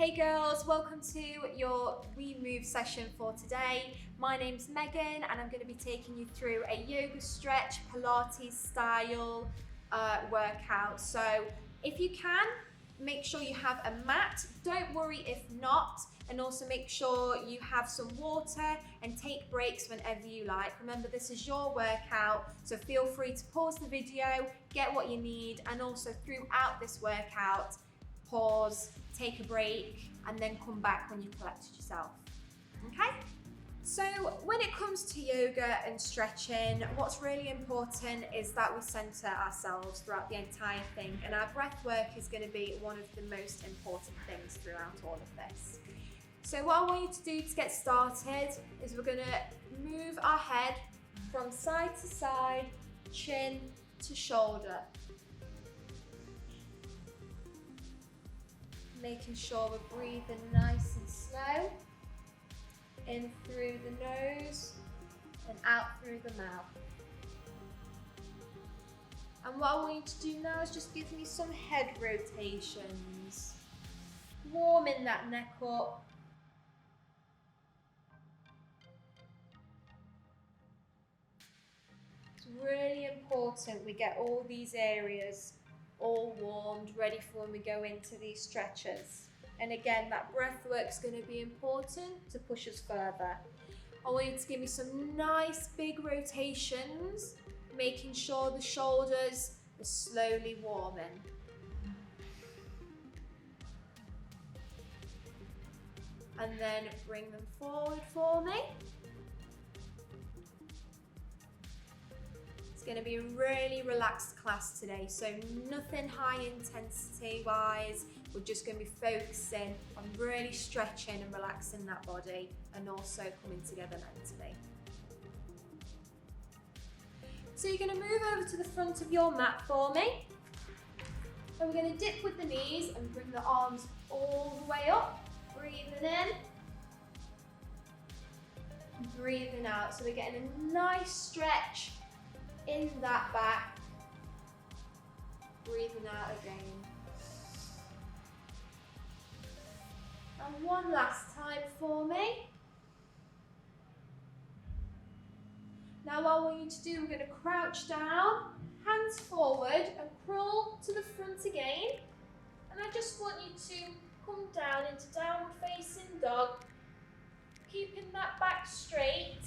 Hey girls, welcome to your We Move session for today. My name's Megan and I'm going to be taking you through a yoga stretch Pilates style workout. So if you can, make sure you have a mat. Don't worry if not, and also make sure you have some water and take breaks whenever you like. Remember, this is your workout, so feel free to pause the video, get what you need, and also throughout this workout, pause, take a break, and then come back when you've collected yourself, okay? So when it comes to yoga and stretching, what's really important is that we center ourselves throughout the entire thing, and our breath work is going to be one of the most important things throughout all of this. So what I want you to do to get started is we're going to move our head from side to side, chin to shoulder. Making sure we're breathing nice and slow, in through the nose and out through the mouth. And what I want you to do now is just give me some head rotations, warming that neck up. It's really important we get all these areas all warmed, ready for when we go into these stretches. And again, that breath work is going to be important to push us further. I want you to give me some nice big rotations, making sure the shoulders are slowly warming. And then bring them forward for me. It's going to be a really relaxed class today, so nothing high intensity wise. We're just going to be focusing on really stretching and relaxing that body and also coming together mentally. So you're going to move over to the front of your mat for me, and we're going to dip with the knees and bring the arms all the way up, breathing in, breathing out. So we're getting a nice stretch in that back, breathing out again. And one last time for me. Now what I want you to do, we're going to crouch down, hands forward and crawl to the front again. And I just want you to come down into downward facing dog, keeping that back straight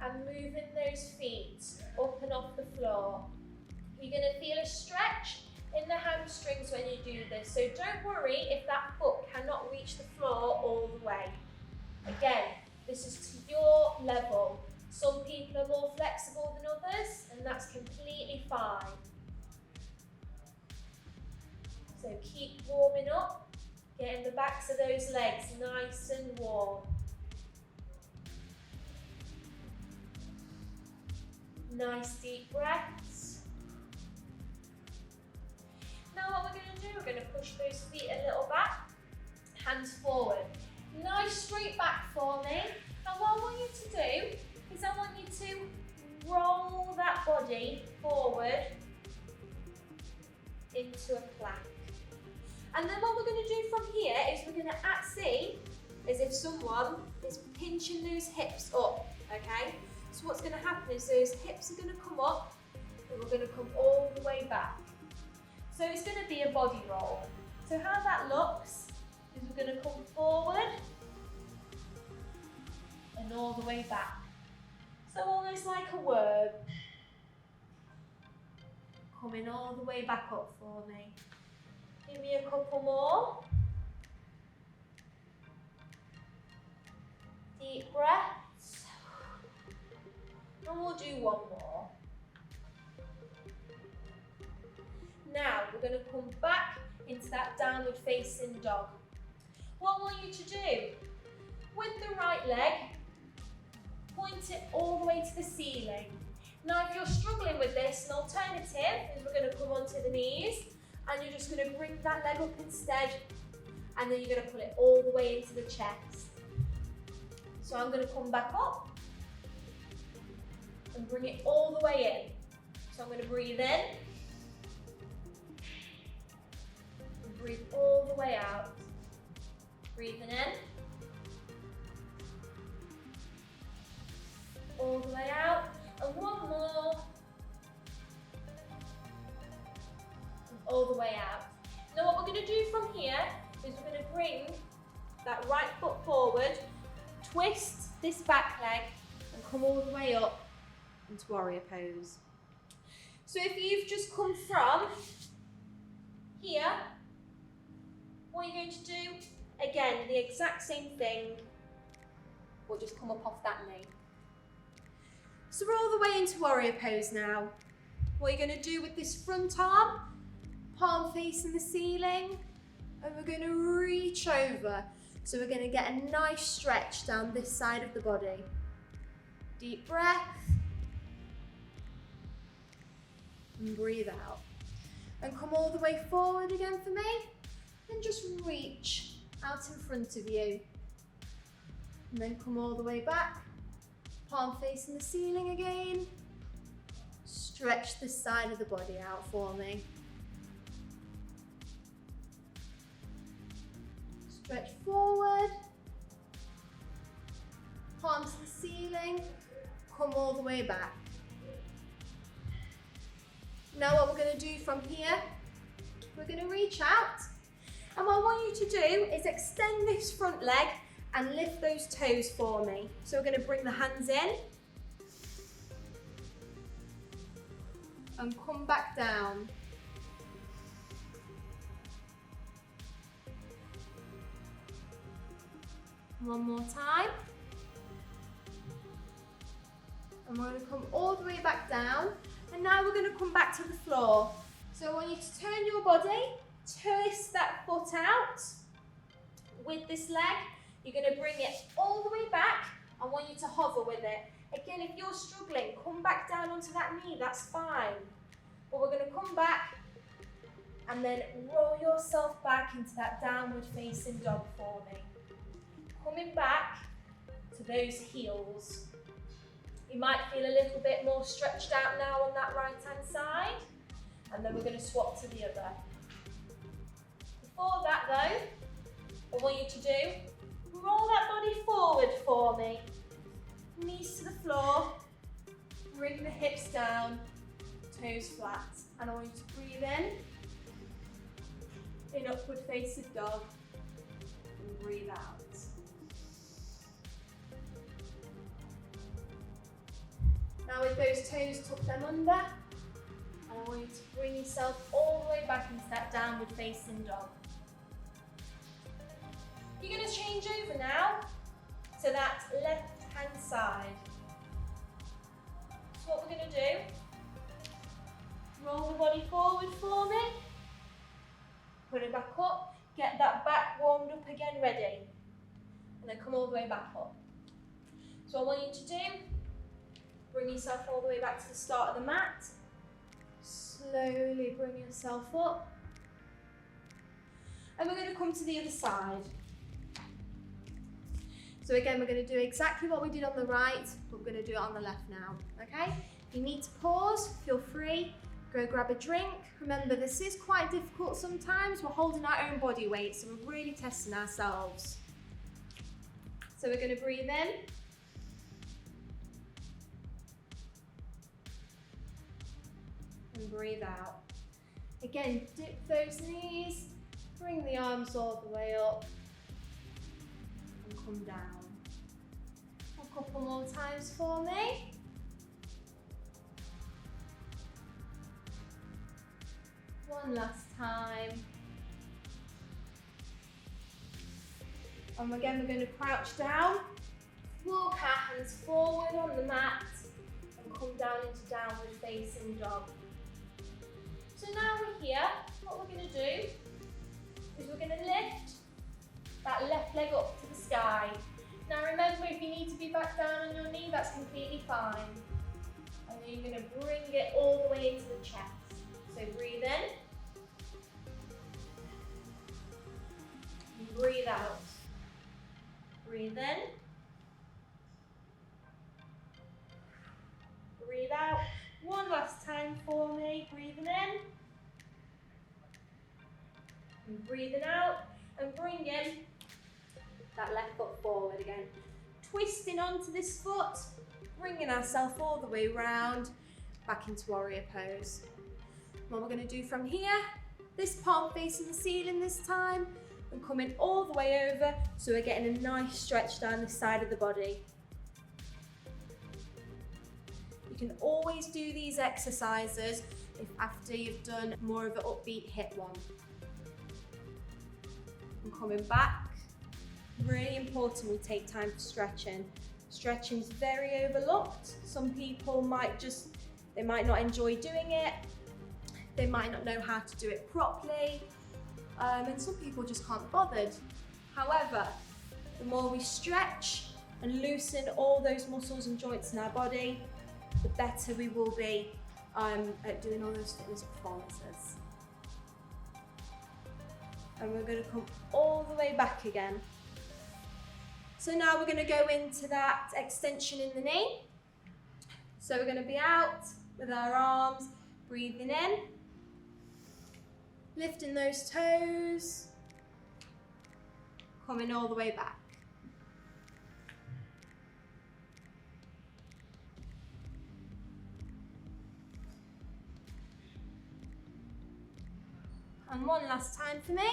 and moving those feet up and off the floor. You're going to feel a stretch in the hamstrings when you do this, so don't worry if that foot cannot reach the floor all the way. Again, this is to your level. Some people are more flexible than others, and that's completely fine. So keep warming up, getting the backs of those legs nice and warm. Nice deep breaths. Now what we're going to do, we're going to push those feet a little back, hands forward. Nice straight back for me. And what I want you to do is I want you to roll that body forward into a plank. And then what we're going to do from here is we're going to act see as if someone is pinching those hips up, okay? So what's going to happen is those hips are going to come up and we're going to come all the way back. So it's going to be a body roll. So how that looks is we're going to come forward and all the way back. So almost like a worm. Coming all the way back up for me. Give me a couple more. Deep breaths. And we'll do one more. Now we're going to come back into that downward facing dog. What I want you to do, with the right leg, point it all the way to the ceiling. Now if you're struggling with this, an alternative is we're going to come onto the knees and you're just going to bring that leg up instead, and then you're going to pull it all the way into the chest. So I'm going to come back up and bring it all the way in. So I'm going to breathe in, and breathe all the way out. Breathing in. All the way out. And one more. And all the way out. Now what we're going to do from here is we're going to bring that right foot forward, twist this back leg and come all the way up into warrior pose. So if you've just come from here, what you're going to do, again, the exact same thing, but just come up off that knee. So we're all the way into warrior pose now. What you're going to do with this front arm, palm facing the ceiling, and we're going to reach over. So we're going to get a nice stretch down this side of the body. Deep breath. And breathe out. And come all the way forward again for me. And just reach out in front of you. And then come all the way back. Palm facing the ceiling again. Stretch this side of the body out for me. Stretch forward. Palms to the ceiling. Come all the way back. Now what we're going to do from here, we're going to reach out. And what I want you to do is extend this front leg and lift those toes for me. So we're going to bring the hands in. And come back down. One more time. And we're going to come all the way back down. And now we're going to come back to the floor. So I want you to turn your body, twist that foot out with this leg. You're going to bring it all the way back. I want you to hover with it. Again, if you're struggling, come back down onto that knee, that's fine. But we're going to come back and then roll yourself back into that downward facing dog for me. Coming back to those heels. You might feel a little bit more stretched out now on that right hand side. And then we're going to swap to the other. Before that though, I want you to do, roll that body forward for me. Knees to the floor, bring the hips down, toes flat. And I want you to breathe in upward facing dog, and breathe out. Now with those toes, tuck them under, and I want you to bring yourself all the way back into that downward facing dog. You're going to change over now to that left hand side. So what we're going to do, roll the body forward for me, put it back up, get that back warmed up again, ready, and then come all the way back up. So I want you to do, bring yourself all the way back to the start of the mat. Slowly bring yourself up. And we're going to come to the other side. So again, we're going to do exactly what we did on the right, but we're going to do it on the left now, okay? If you need to pause, feel free. Go grab a drink. Remember, this is quite difficult sometimes. We're holding our own body weight, so we're really testing ourselves. So we're going to breathe in. And breathe out. Again, dip those knees, bring the arms all the way up, and come down. A couple more times for me. One last time. And again, we're going to crouch down, walk our hands forward on the mat, and come down into downward facing dog. So now we're here, what we're going to do is we're going to lift that left leg up to the sky. Now remember, if you need to be back down on your knee, that's completely fine. And then you're going to bring it all the way into the chest. So breathe in. And breathe out. Breathe in. Breathe out. One last time for me. Breathing in. And breathing out. And bring in that left foot forward again. Twisting onto this foot, bringing ourselves all the way round, back into warrior pose. What we're going to do from here, this palm facing the ceiling this time, and coming all the way over, so we're getting a nice stretch down the side of the body. You can always do these exercises if after you've done more of an upbeat hip one. And coming back, really important we take time for stretching. Stretching is very overlooked. Some people they might not enjoy doing it. They might not know how to do it properly. And some people just can't be bothered. However, the more we stretch and loosen all those muscles and joints in our body, the better we will be at doing all those fitness performances. And we're going to come all the way back again. So now we're going to go into that extension in the knee. So we're going to be out with our arms, breathing in, lifting those toes, coming all the way back. And one last time for me.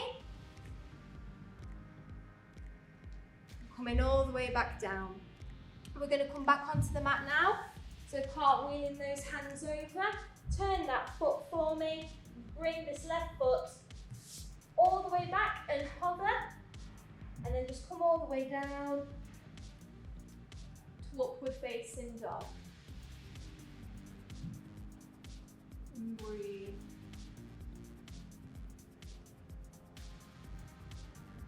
Coming all the way back down. We're going to come back onto the mat now. So cartwheeling those hands over, turn that foot for me, bring this left foot all the way back and hover, and then just come all the way down to upward facing dog. And breathe.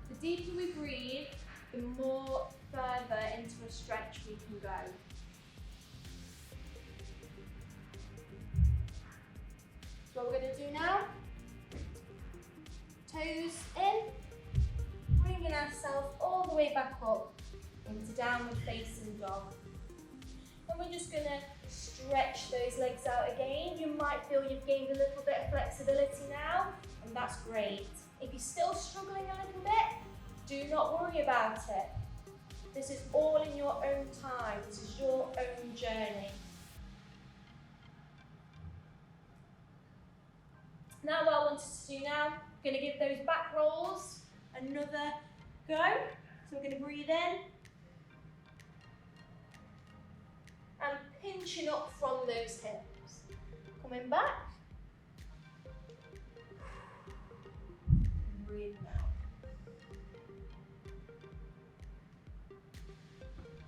The deeper we breathe, the more further into a stretch we can go. So what we're going to do now, toes in, bringing ourselves all the way back up into downward facing dog. And we're just going to stretch those legs out again. You might feel you've gained a little bit of flexibility now, and that's great. If you're still struggling a little bit, do not worry about it. This is all in your own time. This is your own journey. Now what I want us to do now, we're going to give those back rolls another go. So we're going to breathe in. And pinching up from those hips. Coming back. And breathe out.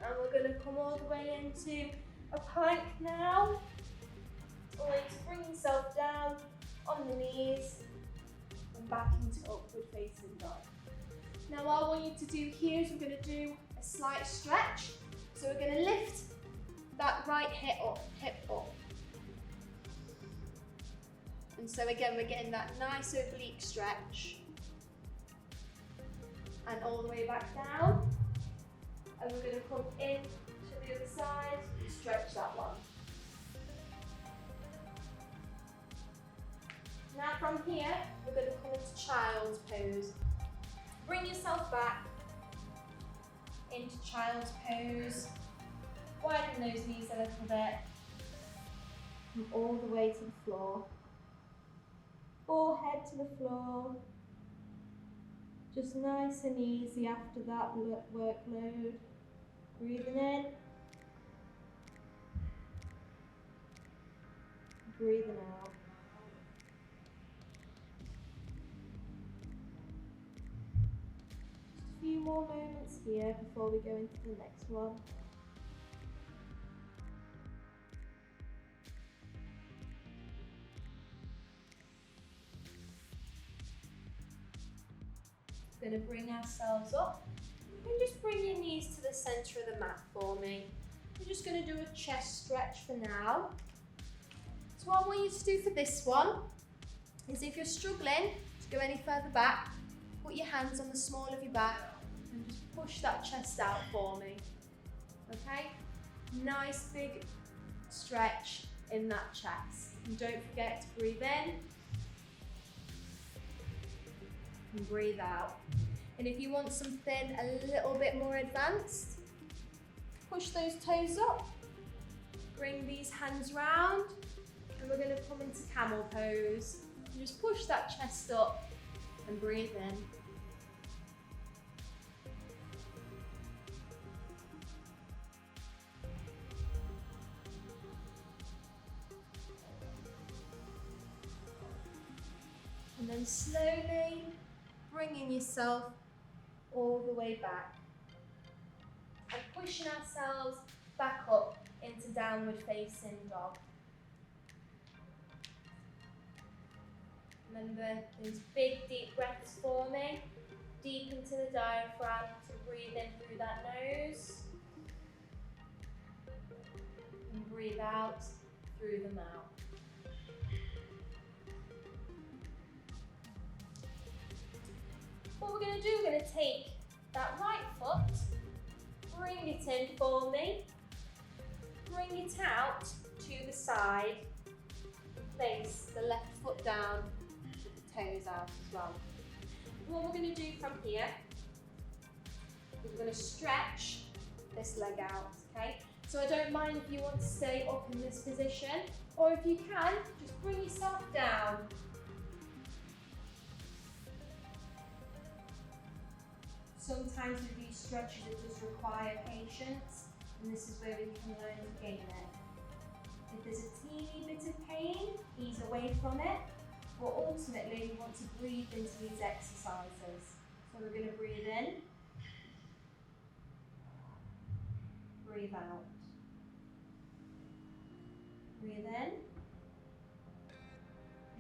And we're going to come all the way into a plank now. All the way to bring yourself down on the knees and back into upward facing dog. Now what I want you to do here is we're going to do a slight stretch. So we're going to lift that right hip up. And so again we're getting that nice oblique stretch. And all the way back down. And we're going to come in to the other side and stretch that one. Now from here, we're going to come into child's pose. Bring yourself back into child's pose. Widen those knees a little bit. And all the way to the floor. Forehead to the floor. Just nice and easy after that workload. Breathing in. Breathing out. Few more moments here before we go into the next one. We're going to bring ourselves up and just bring your knees to the centre of the mat for me. We're just going to do a chest stretch for now. So what I want you to do for this one is if you're struggling to go any further back, put your hands on the small of your back and just push that chest out for me. Okay? Nice big stretch in that chest. And don't forget to breathe in and breathe out. And if you want something a little bit more advanced, push those toes up, bring these hands round, and we're going to come into camel pose. And just push that chest up and breathe in. And then slowly bringing yourself all the way back and pushing ourselves back up into downward facing dog. Remember those big deep breaths for me. Deep into the diaphragm to breathe in through that nose and breathe out through the mouth. What we're going to do, we're going to take that right foot, bring it in for me, bring it out to the side, place the left foot down, with the toes out as well. What we're going to do from here is we're going to stretch this leg out, okay? So I don't mind if you want to stay up in this position, or if you can, just bring yourself down. Sometimes with these stretches it does require patience, and this is where we can learn to gain it. If there's a teeny bit of pain, ease away from it, but ultimately we want to breathe into these exercises. So we're going to breathe in, breathe out, breathe in,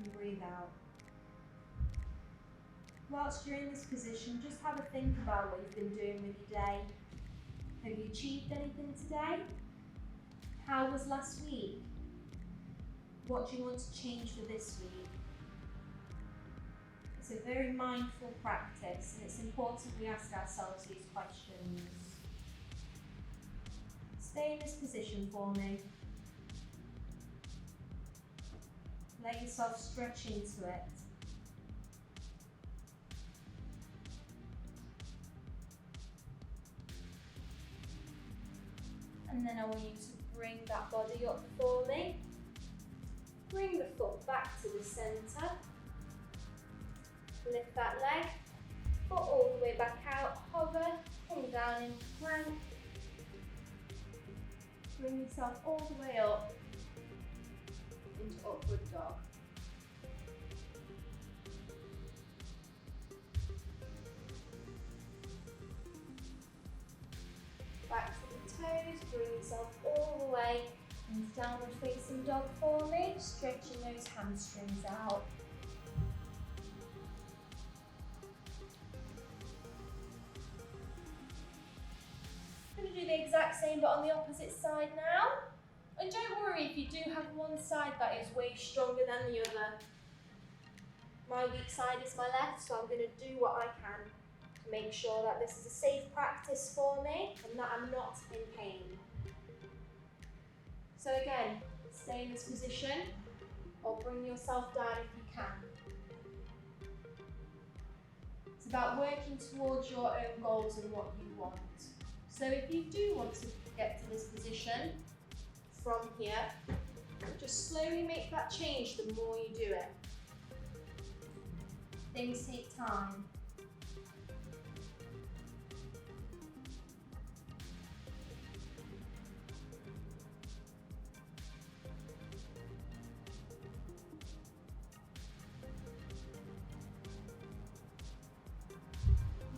and breathe out. Whilst you're in this position, just have a think about what you've been doing with your day. Have you achieved anything today? How was last week? What do you want to change for this week? It's a very mindful practice, and it's important we ask ourselves these questions. Stay in this position for me. Let yourself stretch into it. And then I want you to bring that body up for me. Bring the foot back to the centre. Lift that leg. Foot all the way back out. Hover. Come down into plank. Bring yourself all the way up into upward dog. Back to the toes, bring yourself all the way into downward facing dog for me, stretching those hamstrings out. I'm going to do the exact same but on the opposite side now. And don't worry if you do have one side that is way stronger than the other. My weak side is my left, so I'm going to do what I can to make sure that this is a safe practice for me and that I'm not in pain. So again, stay in this position or bring yourself down if you can. It's about working towards your own goals and what you want. So if you do want to get to this position from here, just slowly make that change the more you do it. Things take time.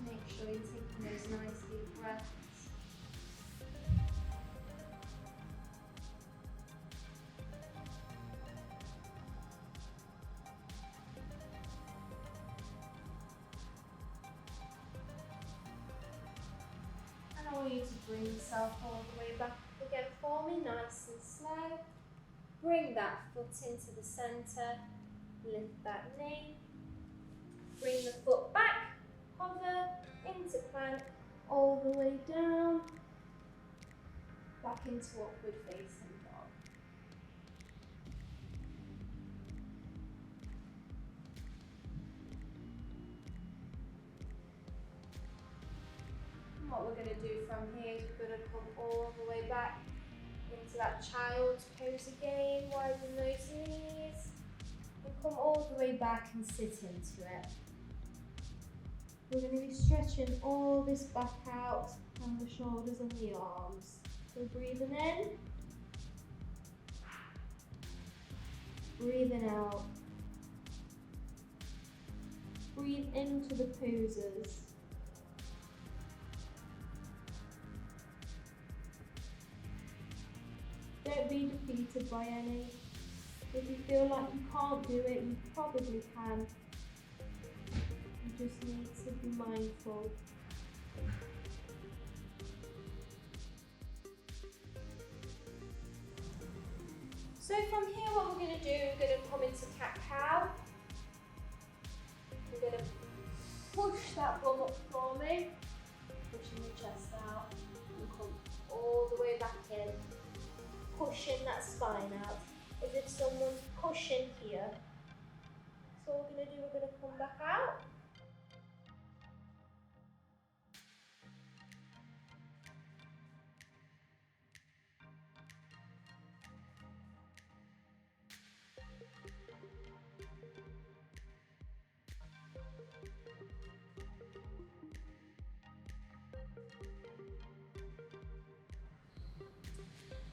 Make sure you're taking those nice deep breaths. And I want you to bring yourself all the way back again for me, nice and slow. Bring that foot into the centre, lift that knee, bring the foot back, hover into plank, all the way down, back into upward facing dog. what we're going to do from here is we're going to come all the way back into that child's pose again, widen those knees, and come all the way back and sit into it. We're going to be stretching all this back out and the shoulders and the arms. So breathing in, breathing out. Breathe into the poses. Don't be defeated by any. If you feel like you can't do it, you probably can. You just need to be mindful. So from here, what we're going to do, we're going to come into cat-cow. We're going to push that bum up for me, pushing the chest out, and come all the way back in, pushing that spine out, as if someone's pushing here. So what we're going to do, we're going to come back out.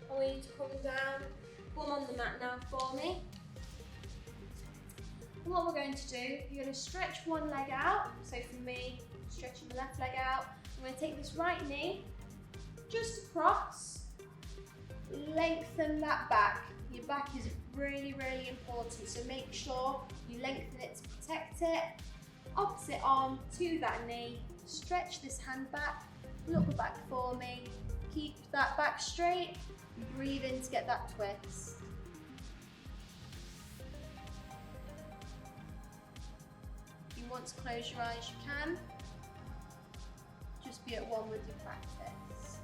I want you to come down, bum on the mat now for me. And what we're going to do, you're going to stretch one leg out. So for me, stretching the left leg out. I'm going to take this right knee just across, lengthen that back. Your back is really, really important, so make sure you lengthen it to protect it. Opposite arm to that knee, stretch this hand back, look back for me, keep that back straight. Breathe in to get that twist. If you want to close your eyes, you can. Just be at one with your practice.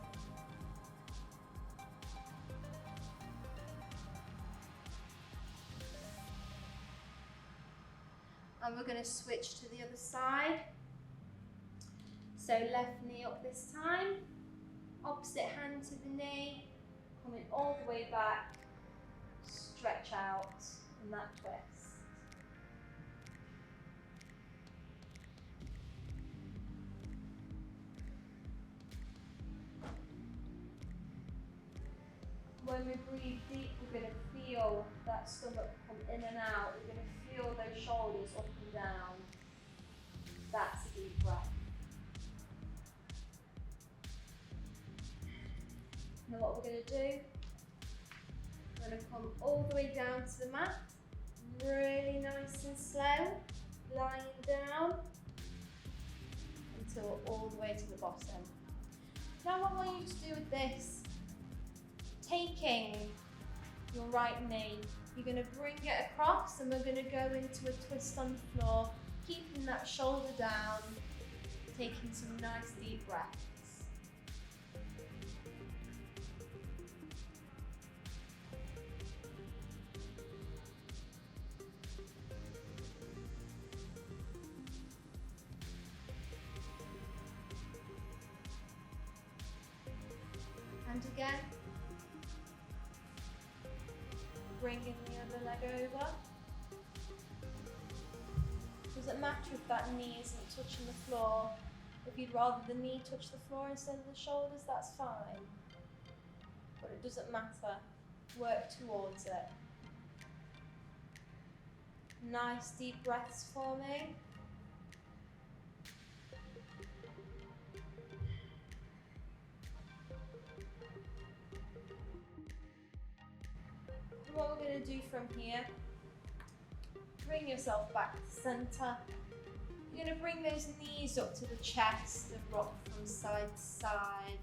And we're going to switch to the other side. So left knee up this time, opposite hand to the knee. Coming all the way back, stretch out, and that twist. When we breathe deep, we're going to feel that stomach come in and out. We're going to feel those shoulders up and down. That's a deep breath. Now what we're going to do, we're going to come all the way down to the mat, really nice and slow, lying down until we're all the way to the bottom. Now what I want you to do with this, taking your right knee, you're going to bring it across and we're going to go into a twist on the floor, keeping that shoulder down, taking some nice deep breaths. And again, bringing the other leg over. Doesn't matter if that knee isn't touching the floor. If you'd rather the knee touch the floor instead of the shoulders, that's fine. But it doesn't matter. Work towards it. Nice deep breaths for me. What we're going to do from here, bring yourself back to center. You're going to bring those knees up to the chest and rock from side to side.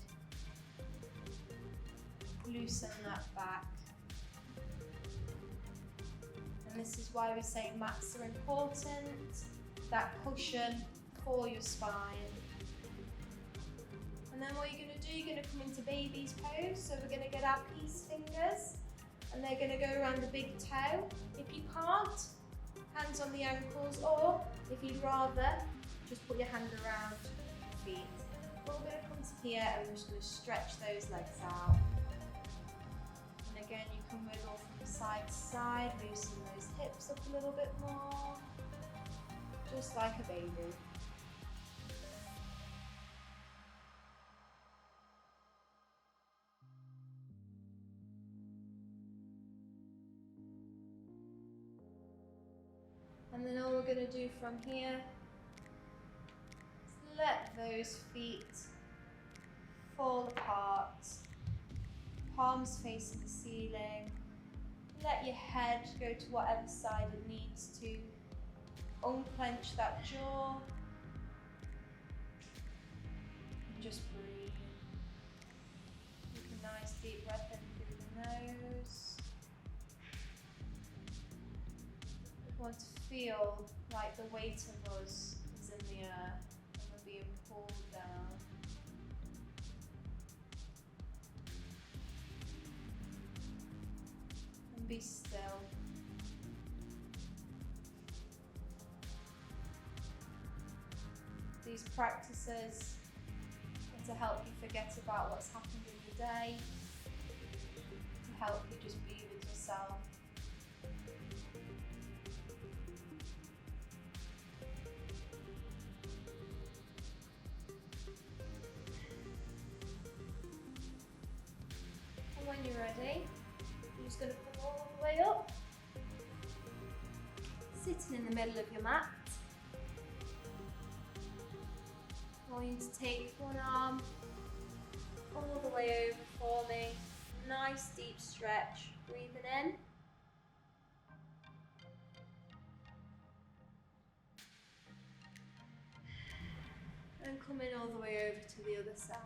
Loosen that back. And this is why we say mats are important, that cushion for your spine. And then what you're going to do, you're going to come into baby's pose. So we're going to get our peace fingers. And they're going to go around the big toe. If you can't, hands on the ankles, or if you'd rather, just put your hand around your feet. we're going to come to here and we're just going to stretch those legs out. And again, you can wiggle from side to side, loosen those hips up a little bit more, just like a baby. And then all we're going to do from here is let those feet fall apart, palms facing the ceiling. Let your head go to whatever side it needs to. Unclench that jaw. And just breathe. Take a nice deep breath in through the nose. We want to feel like the weight of us is in the earth and we're being pulled down. And be still. These practices are to help you forget about what's happened in the day, to help you just be with yourself. And when you're ready, you're just going to come all the way up, sitting in the middle of your mat. I want you to take one arm all the way over for me. Nice deep stretch. Breathing in. And coming all the way over to the other side.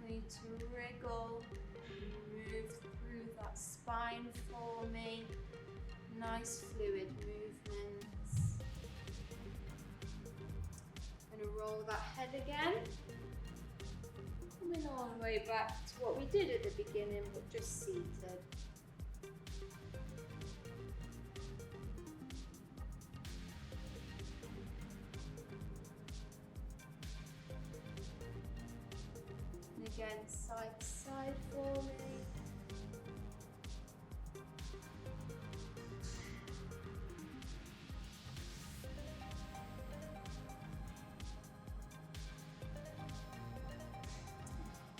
I need to wriggle, move through that spine for me. Nice fluid movements. I'm going to roll that head again. Coming all the way back to what we did at the beginning, but just seated. And again, side to side for me.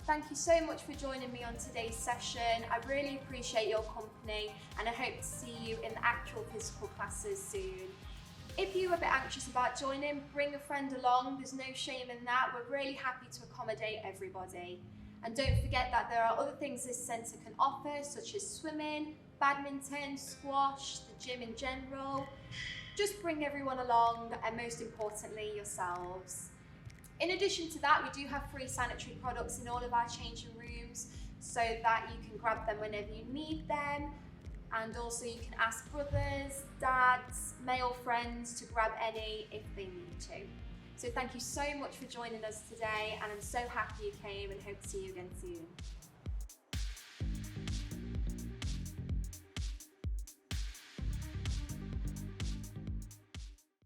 Thank you so much for joining me on today's session. I really appreciate your company and I hope to see you in the actual physical classes soon. If you're a bit anxious about joining, bring a friend along. There's no shame in that. We're really happy to accommodate everybody. And don't forget that there are other things this centre can offer, such as swimming, badminton, squash, the gym in general. Just bring everyone along and most importantly, yourselves. In addition to that, we do have free sanitary products in all of our changing rooms so that you can grab them whenever you need them. And also you can ask brothers, dads, male friends to grab any if they need to. So thank you so much for joining us today and I'm so happy you came and hope to see you again soon.